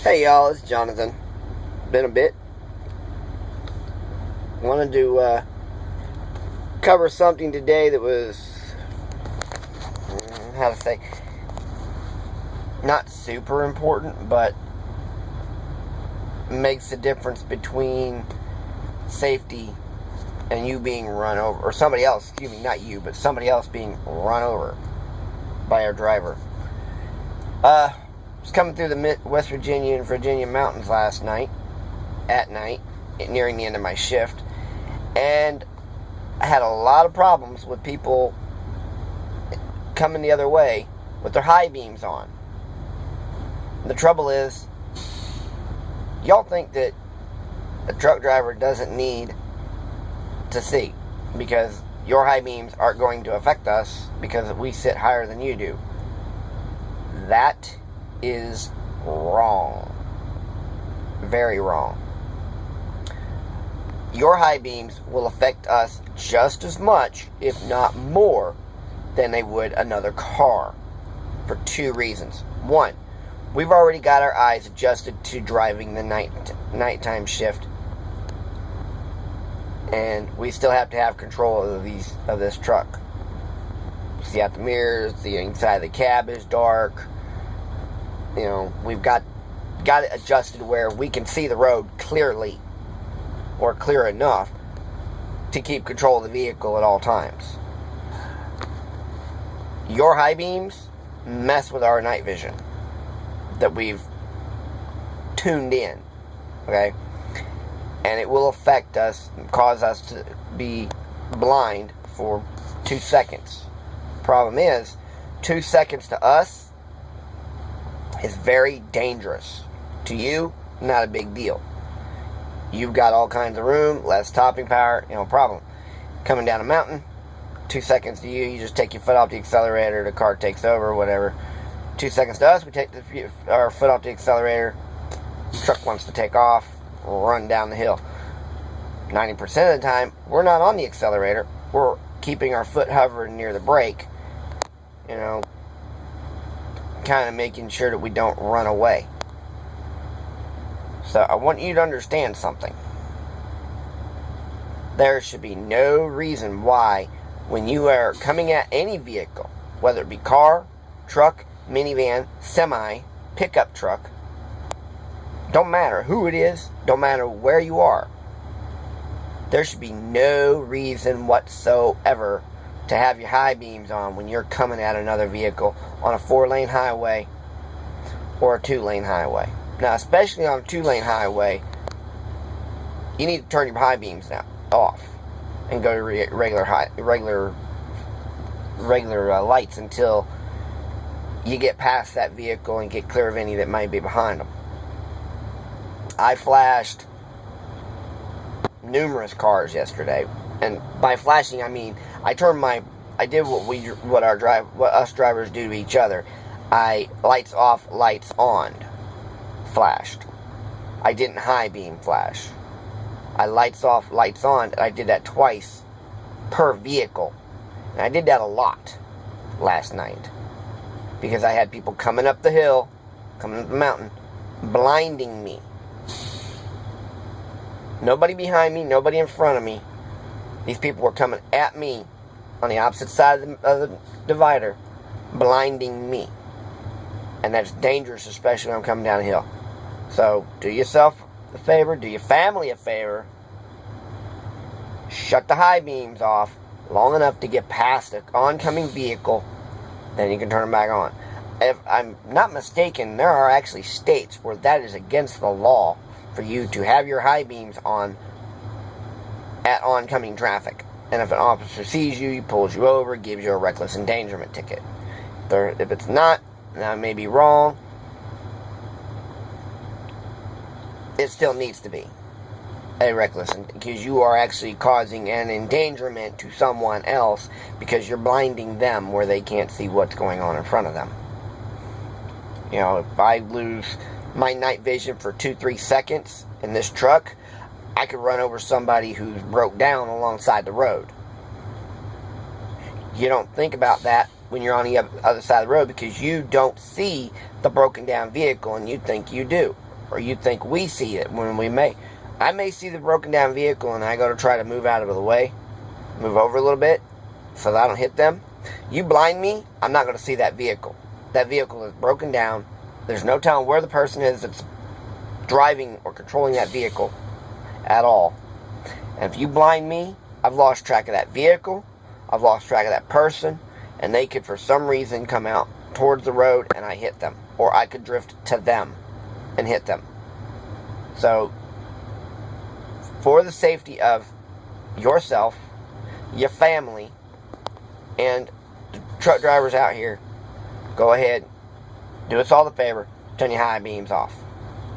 Hey y'all, it's Jonathan. Been a bit. Wanted to cover something today that was, how to say, not super important, but makes a difference between safety and you being run over, or somebody else, excuse me, not you, but somebody else being run over by our driver. Was coming through the West Virginia and Virginia mountains last night, at night, nearing the end of my shift, and I had a lot of problems with people coming the other way with their high beams on. The trouble is, y'all think that a truck driver doesn't need to see, because your high beams aren't going to affect us because we sit higher than you do. That is wrong. Very wrong. Your high beams will affect us just as much, if not more, than they would another car, for two reasons. One, we've already got our eyes adjusted to driving the nighttime shift, and we still have to have control of this truck. See out the mirrors, the inside of the cab is dark. You know, we've got it adjusted where we can see the road clearly, or clear enough to keep control of the vehicle at all times. Your high beams mess with our night vision that we've tuned in, okay? And it will affect us, cause us to be blind for 2 seconds. Problem is, 2 seconds to us is very dangerous. To you, not a big deal. You've got all kinds of room, less topping power, no problem. Coming down a mountain, 2 seconds to you, you just take your foot off the accelerator, the car takes over, whatever. 2 seconds to us, we take our foot off the accelerator, truck wants to take off, run down the hill. 90% of the time, we're not on the accelerator, we're keeping our foot hovering near the brake, you know, kind of making sure that we don't run away. So I want you to understand something. There should be no reason why, when you are coming at any vehicle, whether it be car, truck, minivan, semi, pickup truck, don't matter who it is, don't matter where you are, there should be no reason whatsoever to have your high beams on when you're coming at another vehicle on a 4-lane highway or a 2-lane highway. Now, especially on a 2-lane highway, you need to turn your high beams off and go to regular lights until you get past that vehicle and get clear of any that might be behind them. I flashed numerous cars yesterday, and by flashing I mean I did what us drivers do to each other. I lights off, lights on flashed. I didn't high beam flash. I lights off, lights on. I did that twice per vehicle, and I did that a lot last night because I had people coming up the hill, coming up the mountain, blinding me. Nobody behind me, nobody in front of me. These people were coming at me on the opposite side of the divider, blinding me. And that's dangerous, especially when I'm coming down a hill. So, do yourself a favor, do your family a favor. Shut the high beams off long enough to get past an oncoming vehicle, then you can turn them back on. If I'm not mistaken, there are actually states where that is against the law for you to have your high beams on at oncoming traffic. And if an officer sees you, he pulls you over, gives you a reckless endangerment ticket. If it's not, and I may be wrong, it still needs to be a reckless, because you are actually causing an endangerment to someone else because you're blinding them where they can't see what's going on in front of them. You know, if I lose my night vision for 2-3 seconds in this truck, I could run over somebody who's broke down alongside the road. You don't think about that when you're on the other side of the road because you don't see the broken down vehicle and you think you do. or you think we see it when we may. I may see the broken down vehicle and I go to try to move out of the way, move over a little bit so that I don't hit them. You blind me, I'm not going to see that vehicle. That vehicle is broken down. There's no telling where the person is that's driving or controlling that vehicle at all. And if you blind me, I've lost track of that vehicle, I've lost track of that person, and they could for some reason come out towards the road and I hit them. Or I could drift to them and hit them. So, for the safety of yourself, your family, and the truck drivers out here, go ahead, do us all the favor, turn your high beams off.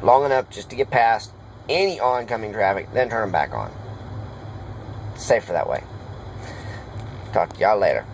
Long enough just to get past any oncoming traffic, then turn them back on. It's safer that way. Talk to y'all later.